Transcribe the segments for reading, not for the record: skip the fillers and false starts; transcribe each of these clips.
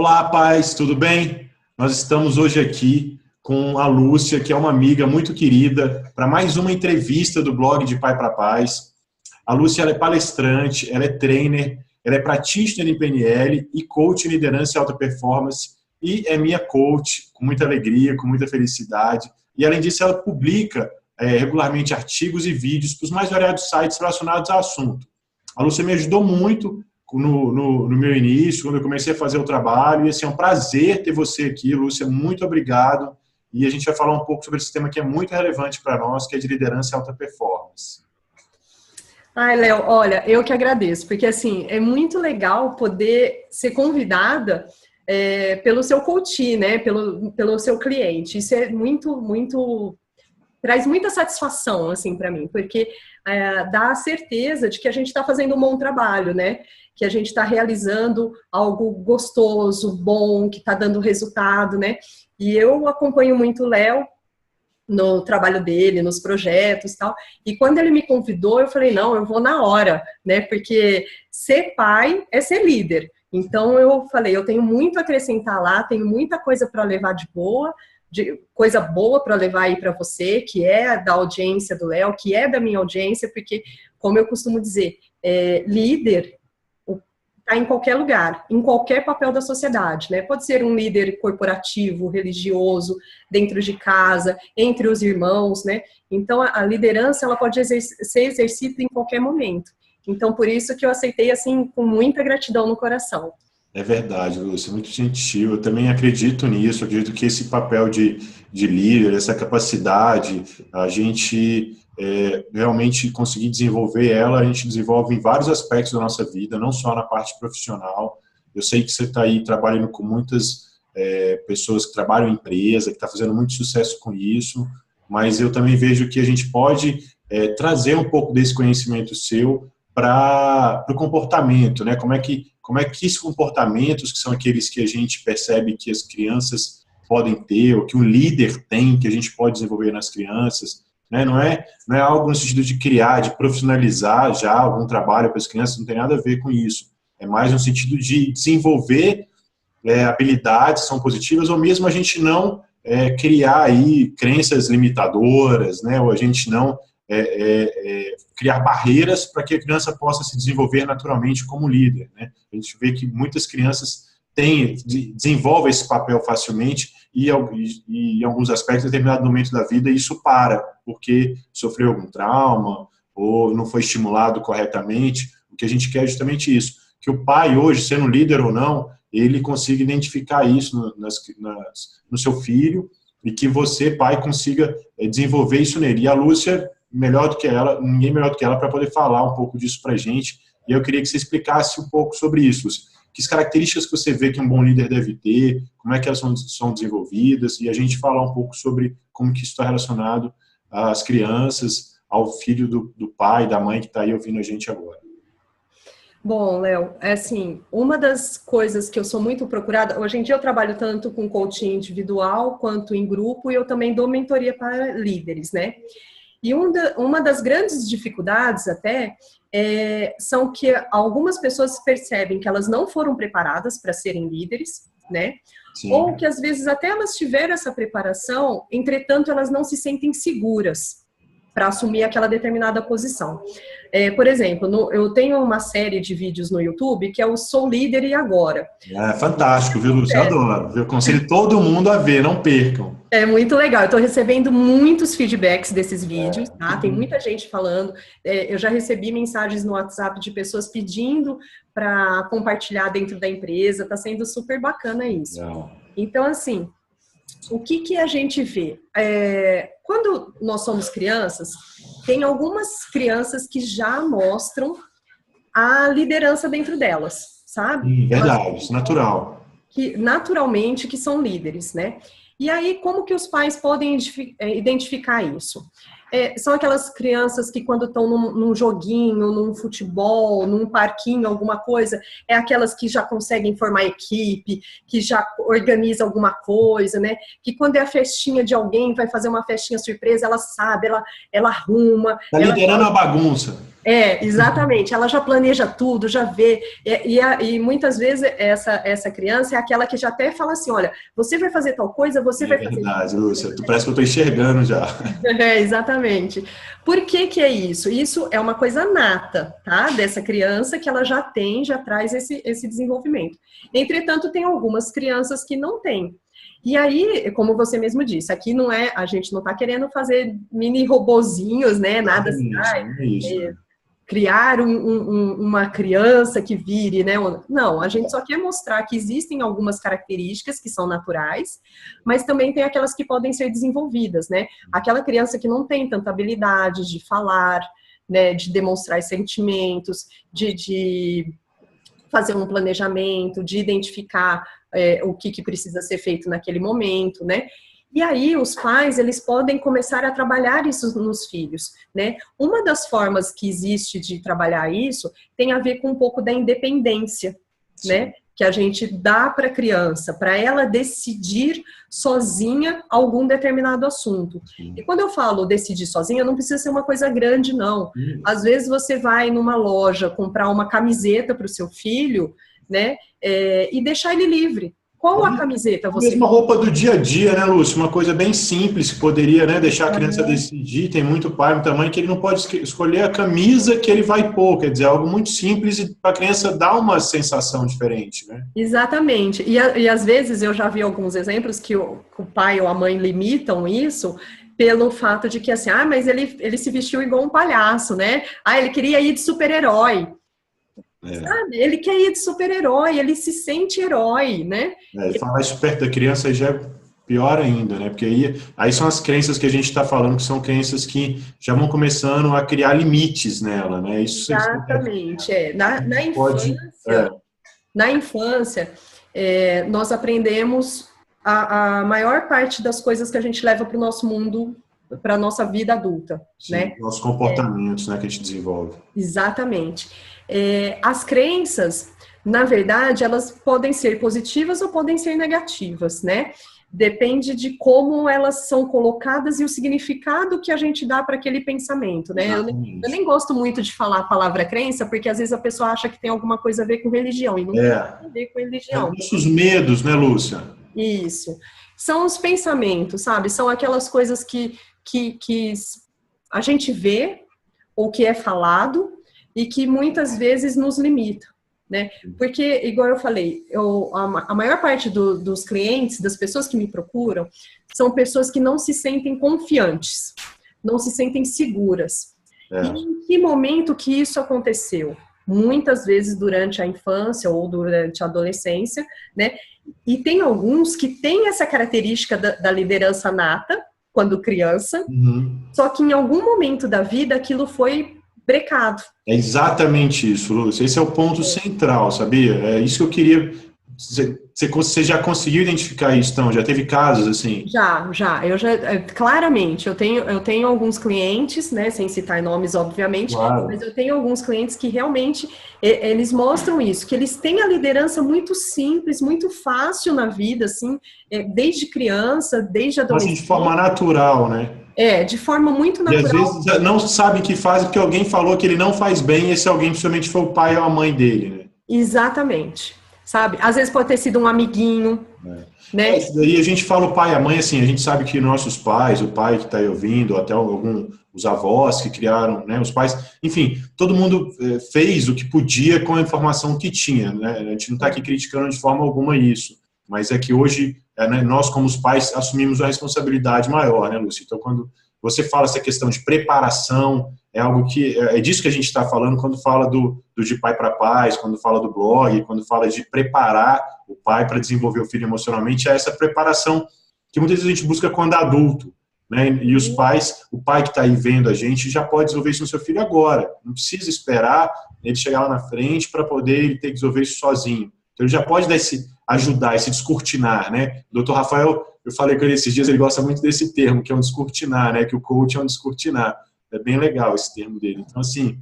Olá, paz, tudo bem? Nós estamos hoje aqui com a Lúcia, que é uma amiga muito querida, para mais uma entrevista do blog de Pai para Paz. A Lúcia ela é palestrante, ela é trainer, ela é practitioner em PNL e coach em liderança e alta performance e é minha coach com muita alegria, com muita felicidade. E além disso, ela publica regularmente artigos e vídeos para os mais variados sites relacionados ao assunto. A Lúcia me ajudou muito no meu início, quando eu comecei a fazer o trabalho, e assim, é um prazer ter você aqui, Lúcia, muito obrigado, e a gente vai falar um pouco sobre esse tema que é muito relevante para nós, que é de liderança e alta performance. Ai, Léo, olha, eu que agradeço, porque assim, é muito legal poder ser convidada pelo seu coach, né, pelo seu cliente, isso é muito, traz muita satisfação, assim, para mim, porque dá a certeza de que a gente está fazendo um bom trabalho, né, que a gente está realizando algo gostoso, bom, que está dando resultado, né? E eu acompanho muito o Léo no trabalho dele, nos projetos e tal. E quando ele me convidou, eu falei, não, eu vou na hora, né? Porque ser pai é ser líder. Então eu falei, eu tenho muito a acrescentar lá, tenho muita coisa para levar de coisa boa para levar aí para você, que é da audiência do Léo, que é da minha audiência, porque, como eu costumo dizer, líder está em qualquer lugar, em qualquer papel da sociedade, né? Pode ser um líder corporativo, religioso, dentro de casa, entre os irmãos, né? Então, a liderança, ela pode ser exercida em qualquer momento. Então, por isso que eu aceitei, assim, com muita gratidão no coração. É verdade, Lúcia, muito gentil. Eu também acredito nisso, acredito que esse papel de líder, essa capacidade, a gente realmente conseguir desenvolver ela, a gente desenvolve em vários aspectos da nossa vida, não só na parte profissional. Eu sei que você está aí trabalhando com muitas pessoas que trabalham em empresa, que está fazendo muito sucesso com isso, mas eu também vejo que a gente pode trazer um pouco desse conhecimento seu para o comportamento, né? Como é que esses comportamentos, que são aqueles que a gente percebe que as crianças podem ter, ou que o líder tem, que a gente pode desenvolver nas crianças, né? Não é algo no sentido de criar, de profissionalizar já algum trabalho para as crianças, não tem nada a ver com isso. É mais no sentido de desenvolver habilidades que são positivas, ou mesmo a gente não criar aí crenças limitadoras, né? Ou a gente não criar barreiras para que a criança possa se desenvolver naturalmente como líder, né? A gente vê que muitas crianças desenvolvem esse papel facilmente e em alguns aspectos, em determinado momento da vida, isso para, porque sofreu algum trauma ou não foi estimulado corretamente. O que a gente quer é justamente isso, que o pai hoje, sendo líder ou não, ele consiga identificar isso no seu filho e que você, pai, consiga desenvolver isso nele. E a Lúcia, melhor do que ela, ninguém melhor do que ela para poder falar um pouco disso para a gente. E eu queria que você explicasse um pouco sobre isso, Lúcia. Que características que você vê que um bom líder deve ter, como é que elas são desenvolvidas, e a gente falar um pouco sobre como que isso está relacionado às crianças, ao filho do pai, da mãe que está aí ouvindo a gente agora. Bom, Léo, assim, uma das coisas que eu sou muito procurada, hoje em dia eu trabalho tanto com coaching individual quanto em grupo, e eu também dou mentoria para líderes, né? E uma das grandes dificuldades até são que algumas pessoas percebem que elas não foram preparadas para serem líderes, né? Sim. Ou que às vezes até elas tiveram essa preparação, entretanto elas não se sentem seguras para assumir aquela determinada posição. Por exemplo, eu tenho uma série de vídeos no YouTube que é o Sou Líder e Agora. É fantástico, viu, Lúcia? Eu adoro. Eu aconselho todo mundo a ver, não percam. É muito legal. Eu estou recebendo muitos feedbacks desses vídeos, tá? Tem muita gente falando. Eu já recebi mensagens no WhatsApp de pessoas pedindo para compartilhar dentro da empresa. Está sendo super bacana isso. Não. Então, assim, o que a gente vê? Quando nós somos crianças, tem algumas crianças que já mostram a liderança dentro delas, sabe? Verdade, isso é natural. Naturalmente que são líderes, né? E aí, como que os pais podem identificar isso? São aquelas crianças que quando estão num joguinho, num futebol, num parquinho, alguma coisa, é aquelas que já conseguem formar equipe, que já organiza alguma coisa, né? Que quando é a festinha de alguém, vai fazer uma festinha surpresa, ela sabe, ela arruma. Tá liderando a bagunça. Exatamente. Ela já planeja tudo, já vê. E muitas vezes essa criança é aquela que já até fala assim: olha, você vai fazer tal coisa, você É vai fazer verdade, isso. Lúcia. Tu parece que eu estou enxergando já. Exatamente. Por que que é isso? Isso é uma coisa nata, tá? Dessa criança que ela já traz esse desenvolvimento. Entretanto, tem algumas crianças que não têm. E aí, como você mesmo disse, aqui não é, a gente não está querendo fazer mini robozinhos, né? Nada assim, Exatamente, não é isso, né? criar uma criança que vire, né? Não, a gente só quer mostrar que existem algumas características que são naturais, mas também tem aquelas que podem ser desenvolvidas, né? Aquela criança que não tem tanta habilidade de falar, né? De demonstrar sentimentos, de fazer um planejamento, de identificar o que precisa ser feito naquele momento, né? E aí os pais, eles podem começar a trabalhar isso nos filhos, né? Uma das formas que existe de trabalhar isso tem a ver com um pouco da independência, né? Sim. Que a gente dá para a criança, para ela decidir sozinha algum determinado assunto. E Sim. quando eu falo decidir sozinha, não precisa ser uma coisa grande, não. Às vezes você vai numa loja comprar uma camiseta para o seu filho, né? E deixar ele livre. Qual a camiseta A você mesma roupa do dia a dia, né, Lúcio? Uma coisa bem simples que poderia, né, deixar a criança decidir. Tem muito pai, muita mãe que ele não pode escolher a camisa que ele vai pôr. Quer dizer, algo muito simples e para a criança dar uma sensação diferente, né? Exatamente. E às vezes eu já vi alguns exemplos que o pai ou a mãe limitam isso pelo fato de que assim, mas ele se vestiu igual um palhaço, né? Ele queria ir de super-herói. É. Sabe? Ele quer ir de super-herói, ele se sente herói, né? E falar isso perto da criança já é pior ainda, né? Porque aí são as crenças que a gente está falando, que são crenças que já vão começando a criar limites nela, né? Isso Exatamente. Na pode. infância, na infância, nós aprendemos a maior parte das coisas que a gente leva para o nosso mundo, para a nossa vida adulta, Sim, né? nossos comportamentos, né, que a gente desenvolve. Exatamente. As crenças, na verdade, elas podem ser positivas ou podem ser negativas, né? Depende de como elas são colocadas e o significado que a gente dá para aquele pensamento, né? Eu nem gosto muito de falar a palavra crença, porque às vezes a pessoa acha que tem alguma coisa a ver com religião, e não tem nada a ver com religião. Nossos medos, né, Lúcia? Isso. São os pensamentos, sabe? São aquelas coisas que a gente vê, ou que é falado, e que muitas vezes nos limita, né? Porque, igual eu falei, a maior parte dos clientes, das pessoas que me procuram, são pessoas que não se sentem confiantes, não se sentem seguras. E em que momento que isso aconteceu? Muitas vezes durante a infância ou durante a adolescência, né? E tem alguns que têm essa característica da liderança nata, quando criança, só que em algum momento da vida aquilo foi brecado. É exatamente isso, Lúcia. Esse é o ponto central, sabia? É isso que eu queria. Você já conseguiu identificar isso, então? Já teve casos assim? Claramente, eu tenho alguns clientes, né, sem citar nomes, obviamente, Claro. mas eu tenho alguns clientes que realmente, eles mostram isso, que eles têm a liderança muito simples, muito fácil na vida, assim, desde criança, desde adolescente. Assim, de forma natural, né? De forma muito natural. E às vezes não sabem que fazem porque alguém falou que ele não faz bem e esse alguém possivelmente foi o pai ou a mãe dele, né? Exatamente. Sabe? Às vezes pode ter sido um amiguinho, né? Isso daí a gente fala o pai e a mãe, assim, a gente sabe que nossos pais, o pai que está aí ouvindo, até os avós que criaram, né, os pais, enfim, todo mundo fez o que podia com a informação que tinha, né? A gente não está aqui criticando de forma alguma isso, mas é que hoje, né, nós como os pais assumimos a responsabilidade maior, né, Lúcia? Então, quando você fala essa questão de preparação, é algo que é disso que a gente está falando quando fala do de pai para pais, quando fala do blog, quando fala de preparar o pai para desenvolver o filho emocionalmente, é essa preparação que muitas vezes a gente busca quando adulto, né? E os pais, o pai que está aí vendo a gente já pode desenvolver isso no seu filho agora, não precisa esperar ele chegar lá na frente para poder ele ter que desenvolver isso sozinho. Então ele já pode ajudar, esse descortinar, né? O Dr. Rafael, eu falei com ele esses dias, ele gosta muito desse termo, que é um descortinar, né? Que o coach é um descortinar. É bem legal esse termo dele. Então, assim,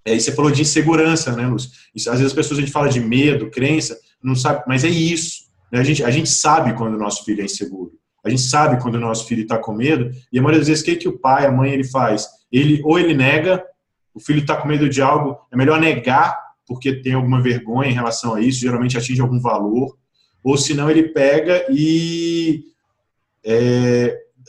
aí você falou de insegurança, né, Lúcio? Às vezes as pessoas, a gente fala de medo, crença, não sabe, mas é isso. Né? A gente sabe quando o nosso filho é inseguro. A gente sabe quando o nosso filho está com medo. E a maioria das vezes, o que o pai, a mãe, ele faz? Ou ele nega, o filho está com medo de algo, é melhor negar porque tem alguma vergonha em relação a isso, geralmente atinge algum valor, ou senão ele pega e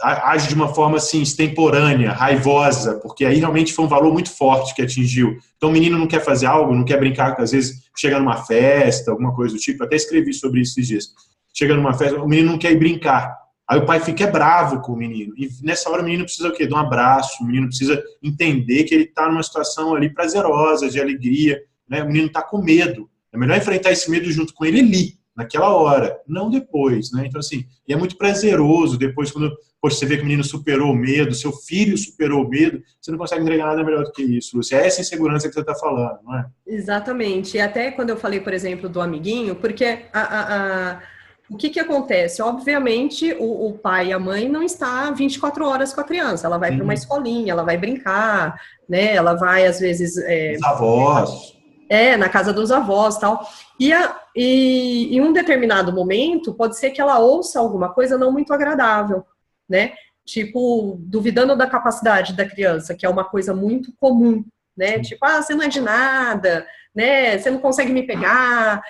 age de uma forma assim, extemporânea, raivosa, porque aí realmente foi um valor muito forte que atingiu. Então o menino não quer fazer algo, não quer brincar, às vezes chega numa festa, alguma coisa do tipo, até escrevi sobre isso esses dias. Chega numa festa, o menino não quer ir brincar. Aí o pai fica bravo com o menino. E nessa hora o menino precisa o quê? De um abraço, o menino precisa entender que ele está numa situação ali prazerosa, de alegria, né? O menino está com medo. É melhor enfrentar esse medo junto com ele ali, naquela hora, não depois, né? Então, assim, e é muito prazeroso depois, quando você vê que o menino superou o medo, seu filho superou o medo, você não consegue entregar nada melhor do que isso, Lúcia. É essa insegurança que você está falando, não é? Exatamente. E até quando eu falei, por exemplo, do amiguinho, porque o que acontece? Obviamente, o pai e a mãe não estão 24 horas com a criança. Ela vai para uma escolinha, ela vai brincar, né? Ela vai, às vezes... Os avós. Na casa dos avós e tal. E em um determinado momento, pode ser que ela ouça alguma coisa não muito agradável, né? Tipo, duvidando da capacidade da criança, que é uma coisa muito comum, né? Tipo, você não é de nada, né? Você não consegue me pegar,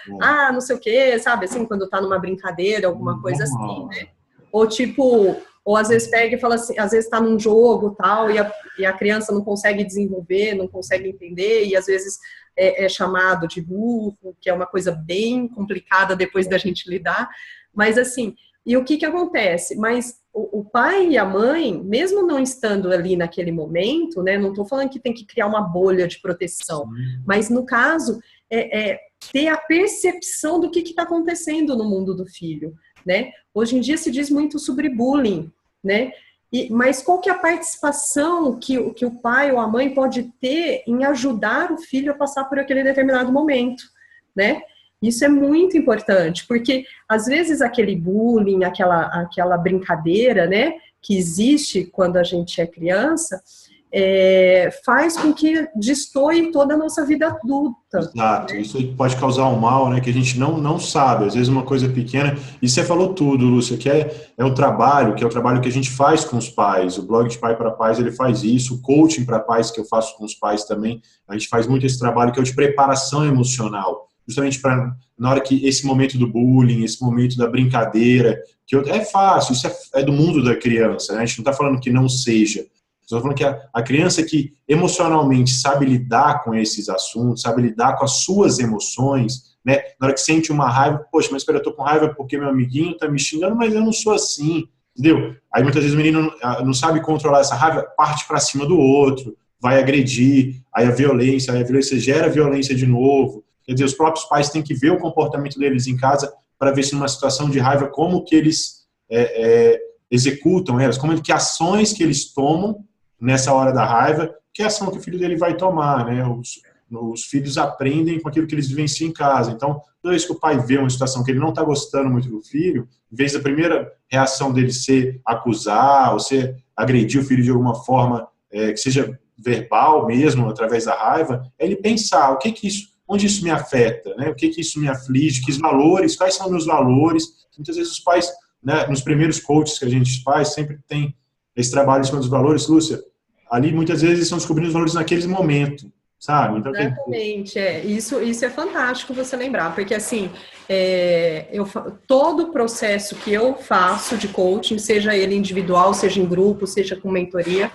não sei o quê, sabe? Assim, quando tá numa brincadeira, alguma coisa assim, né? Ou tipo, ou às vezes pega e fala assim, às vezes tá num jogo tal, e a criança não consegue desenvolver, não consegue entender, e às vezes é chamado de burro, que é uma coisa bem complicada depois da gente lidar, mas assim, e o que acontece? Mas o pai e a mãe, mesmo não estando ali naquele momento, né, não estou falando que tem que criar uma bolha de proteção, mas no caso, ter a percepção do que está acontecendo no mundo do filho, né? Hoje em dia se diz muito sobre bullying, né? Mas qual que é a participação que o pai ou a mãe pode ter em ajudar o filho a passar por aquele determinado momento, né? Isso é muito importante, porque às vezes aquele bullying, aquela brincadeira, né, que existe quando a gente é criança, faz com que destoie toda a nossa vida adulta. Exato, isso pode causar um mal, né, que a gente não sabe, às vezes uma coisa pequena, e você falou tudo, Lúcia, que é o trabalho, que é o trabalho que a gente faz com os pais, o blog de Pai para Pais, ele faz isso, o coaching para pais que eu faço com os pais também, a gente faz muito esse trabalho que é o de preparação emocional, justamente para, na hora que esse momento do bullying, esse momento da brincadeira, que é fácil, isso é do mundo da criança, né, a gente não está falando que não seja, estou falando que a criança que emocionalmente sabe lidar com esses assuntos, sabe lidar com as suas emoções, né? Na hora que sente uma raiva, poxa, mas espera, eu tô com raiva porque meu amiguinho está me xingando, mas eu não sou assim, entendeu? Aí muitas vezes o menino não sabe controlar essa raiva, parte para cima do outro, vai agredir, aí a violência gera violência de novo. Quer dizer, os próprios pais têm que ver o comportamento deles em casa para ver se numa situação de raiva, como que eles executam elas, que ações que eles tomam nessa hora da raiva, que é a ação que o filho dele vai tomar, né? Os filhos aprendem com aquilo que eles vivenciam em casa. Então, toda vez que o pai vê uma situação que ele não está gostando muito do filho, em vez da primeira reação dele ser acusar ou ser agredir o filho de alguma forma que seja verbal mesmo, através da raiva, é ele pensar onde isso me afeta, né? O que isso me aflige, que valores, quais são meus valores. Muitas vezes os pais, né, nos primeiros coaches que a gente faz, sempre tem esse trabalho em cima dos valores, Lúcia, ali muitas vezes eles estão descobrindo os valores naqueles momentos, sabe? Então, exatamente, isso é fantástico você lembrar, porque assim, todo o processo que eu faço de coaching, seja ele individual, seja em grupo, seja com mentoria,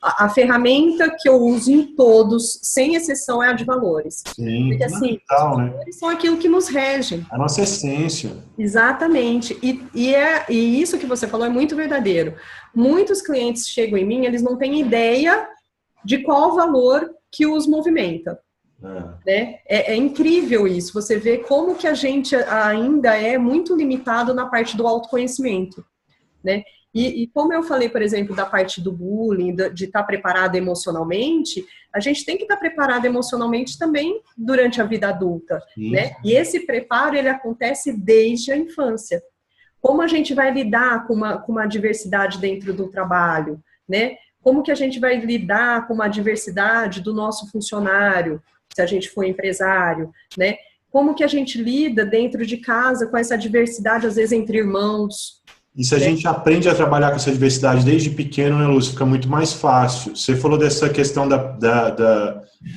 a ferramenta que eu uso em todos, sem exceção, é a de valores. Sim, porque assim, fundamental, os valores, né, são aquilo que nos regem. A nossa essência. Exatamente. E isso que você falou é muito verdadeiro. Muitos clientes chegam em mim, eles não têm ideia de qual valor que os movimenta. Né? É incrível isso. Você vê como que a gente ainda é muito limitado na parte do autoconhecimento, né? E como eu falei, por exemplo, da parte do bullying, de estar preparado emocionalmente, a gente tem que estar preparado emocionalmente também durante a vida adulta, né? E esse preparo, ele acontece desde a infância. Como a gente vai lidar com uma diversidade dentro do trabalho, né? Como que a gente vai lidar com uma diversidade do nosso funcionário, se a gente for empresário, né? Como que a gente lida dentro de casa com essa diversidade, às vezes, entre irmãos, E se a gente aprende a trabalhar com essa diversidade desde pequeno, né, Lúcia, fica muito mais fácil. Você falou dessa questão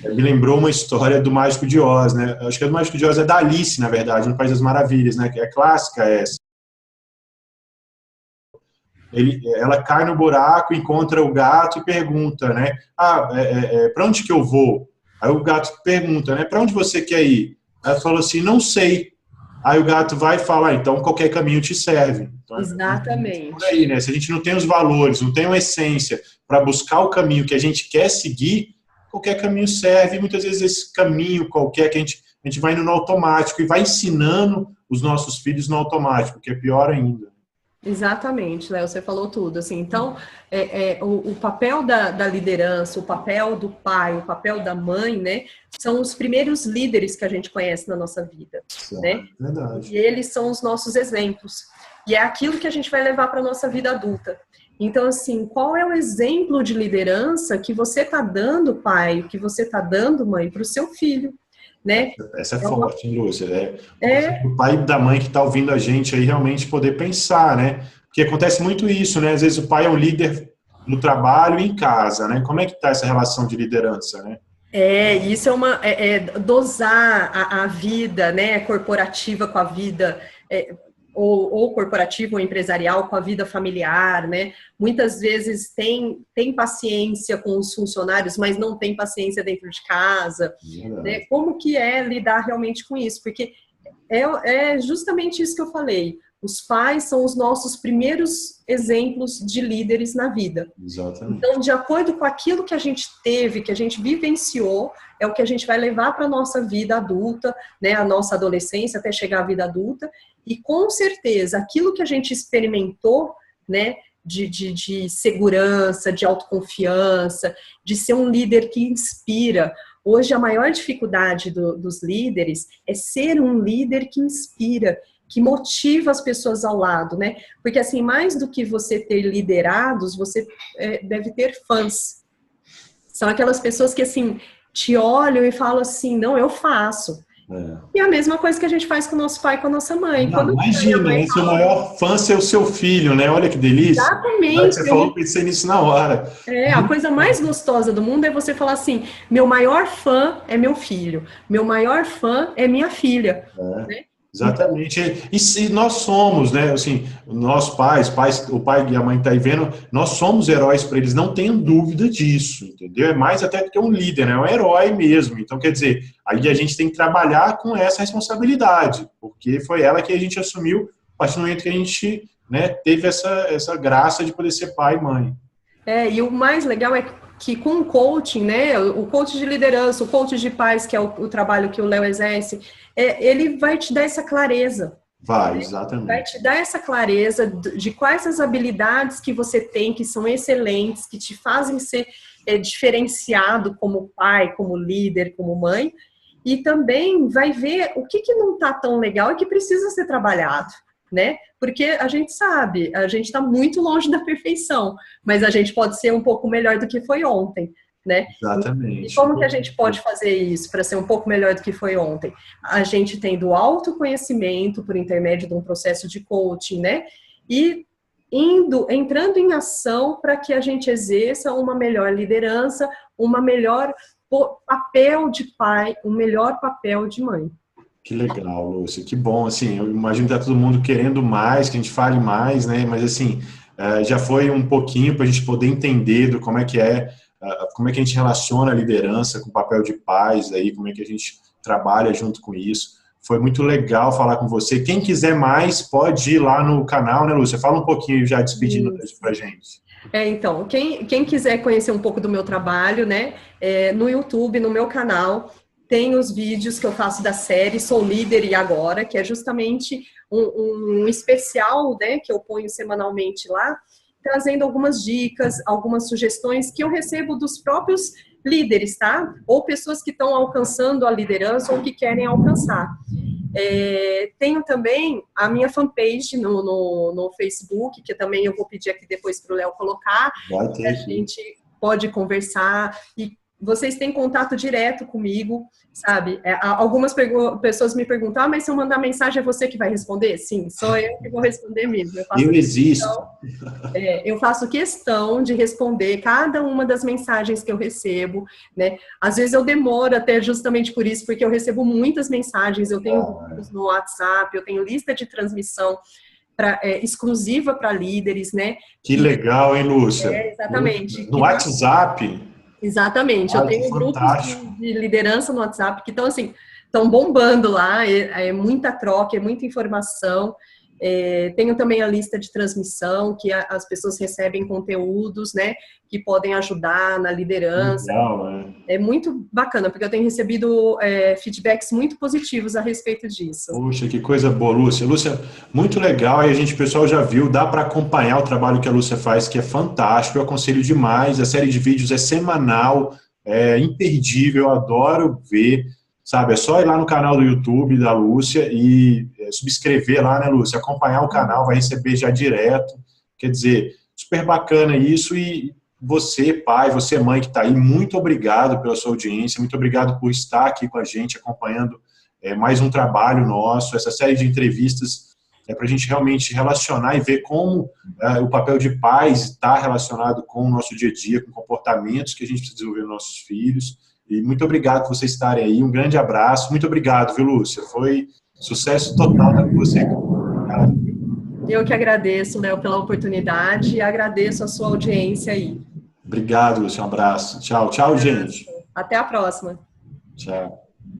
me lembrou uma história do Mágico de Oz, né? Acho que o Mágico de Oz é da Alice, na verdade, no País das Maravilhas, né? Que é clássica essa. Ela cai no buraco, encontra o gato e pergunta, né? Para onde que eu vou? Aí o gato pergunta, né? Para onde você quer ir? Ela falou assim, não sei. Aí o gato vai e fala, então qualquer caminho te serve. Então, por Exatamente. aí, né? Se a gente não tem os valores, não tem uma essência para buscar o caminho que a gente quer seguir, qualquer caminho serve. E muitas vezes esse caminho qualquer que a gente vai indo no automático e vai ensinando os nossos filhos no automático, que é pior ainda. Exatamente, Léo, você falou tudo. Assim, então, o papel da liderança, o papel do pai, o papel da mãe, né, são os primeiros líderes que a gente conhece na nossa vida, né? Verdade. E eles são os nossos exemplos. E é aquilo que a gente vai levar para a nossa vida adulta. Então, assim, qual é o exemplo de liderança que você está dando, pai, que você está dando, mãe, para o seu filho, né? Essa é forte, hein, Lúcia? É, O pai e da mãe que está ouvindo a gente aí realmente poder pensar, né? Porque acontece muito isso, né? Às vezes o pai é um líder no trabalho e em casa, né? Como é que está essa relação de liderança, né? isso dosar a vida, né, corporativa com a vida, ou corporativa ou empresarial com a vida familiar, né? Muitas vezes tem paciência com os funcionários, mas não tem paciência dentro de casa, né? Como que é lidar realmente com isso? Porque é justamente isso que eu falei. Os pais são os nossos primeiros exemplos de líderes na vida. Exatamente. Então, de acordo com aquilo que a gente teve, que a gente vivenciou, é o que a gente vai levar para a nossa vida adulta, né, a nossa adolescência até chegar à vida adulta. E com certeza, aquilo que a gente experimentou, né, de segurança, de autoconfiança, de ser um líder que inspira. Hoje, a maior dificuldade dos líderes é ser um líder que inspira, que motiva as pessoas ao lado, né? Porque, assim, mais do que você ter liderados, você deve ter fãs. São aquelas pessoas que, assim, te olham e falam assim, não, eu faço. E a mesma coisa que a gente faz com o nosso pai e com a nossa mãe. Não, imagina, né? Seu maior fã ser o seu filho, né? Olha que delícia. Exatamente. Você falou, pensei nisso na hora. A coisa mais gostosa do mundo é você falar assim, meu maior fã é meu filho, meu maior fã é minha filha. Né? Exatamente. E se nós somos, né? Assim, nossos pais, o pai e a mãe que tá aí vendo, nós somos heróis para eles, não tenham dúvida disso, entendeu? É mais até do que um líder, né? É um herói mesmo. Então, quer dizer, ali a gente tem que trabalhar com essa responsabilidade, porque foi ela que a gente assumiu a partir do momento que a gente, né, teve essa graça de poder ser pai e mãe. E o mais legal é que com o coaching, né, o coach de liderança, o coach de paz, que é o trabalho que o Léo exerce, ele vai te dar essa clareza. Vai, exatamente. Vai te dar essa clareza de quais as habilidades que você tem, que são excelentes, que te fazem ser diferenciado como pai, como líder, como mãe, e também vai ver o que não está tão legal e que precisa ser trabalhado. Né? Porque a gente sabe, a gente está muito longe da perfeição, mas a gente pode ser um pouco melhor do que foi ontem, né? Exatamente. E como que a gente pode fazer isso para ser um pouco melhor do que foi ontem? A gente tendo autoconhecimento por intermédio de um processo de coaching, né? E entrando em ação para que a gente exerça uma melhor liderança, uma melhor papel de pai, um melhor papel de mãe. Que legal, Lúcia, que bom, assim, eu imagino que tá todo mundo querendo mais, que a gente fale mais, né, mas assim, já foi um pouquinho para a gente poder entender do como é que a gente relaciona a liderança com o papel de pais aí, como é que a gente trabalha junto com isso. Foi muito legal falar com você. Quem quiser mais, pode ir lá no canal, né, Lúcia? Fala um pouquinho já despedindo pra gente. Então, quem quiser conhecer um pouco do meu trabalho, né, no YouTube, no meu canal, tem os vídeos que eu faço da série Sou Líder e Agora, que é justamente um especial, né, que eu ponho semanalmente lá, trazendo algumas dicas, algumas sugestões que eu recebo dos próprios líderes, tá? Ou pessoas que estão alcançando a liderança ou que querem alcançar. Tenho também a minha fanpage no Facebook, que também eu vou pedir aqui depois para o Léo colocar, que a gente pode conversar e vocês têm contato direto comigo, sabe? Algumas pessoas me perguntam, mas se eu mandar mensagem é você que vai responder? Sim, sou eu que vou responder mesmo. Eu existo. Eu faço questão de responder cada uma das mensagens que eu recebo, né? Às vezes eu demoro até justamente por isso, porque eu recebo muitas mensagens, eu tenho grupos no WhatsApp, eu tenho lista de transmissão exclusiva para líderes, né? Que legal, hein, Lúcia? Exatamente. No WhatsApp? Exatamente. Eu tenho grupos de liderança no WhatsApp que estão assim, estão bombando lá, é muita troca, é muita informação. Tenho também a lista de transmissão, que as pessoas recebem conteúdos, né, que podem ajudar na liderança. Legal, né? É muito bacana, porque eu tenho recebido feedbacks muito positivos a respeito disso. Poxa, que coisa boa, Lúcia. Lúcia, muito legal, e o pessoal já viu, dá para acompanhar o trabalho que a Lúcia faz, que é fantástico, eu aconselho demais, a série de vídeos é semanal, é imperdível, eu adoro ver, sabe, é só ir lá no canal do YouTube da Lúcia e subscrever lá, né, Lúcia, acompanhar o canal, vai receber já direto, quer dizer, super bacana isso. E você, pai, você, mãe que está aí, muito obrigado pela sua audiência, muito obrigado por estar aqui com a gente, acompanhando mais um trabalho nosso, essa série de entrevistas para a gente realmente relacionar e ver como o papel de pais está relacionado com o nosso dia a dia, com comportamentos que a gente precisa desenvolver nos nossos filhos. E muito obrigado por vocês estarem aí, um grande abraço, muito obrigado, viu, Lúcia? Foi sucesso total estar com você. Eu que agradeço, Léo, pela oportunidade e agradeço a sua audiência aí. Obrigado, Lúcia, um abraço. Tchau, tchau, gente. Até a próxima. Tchau.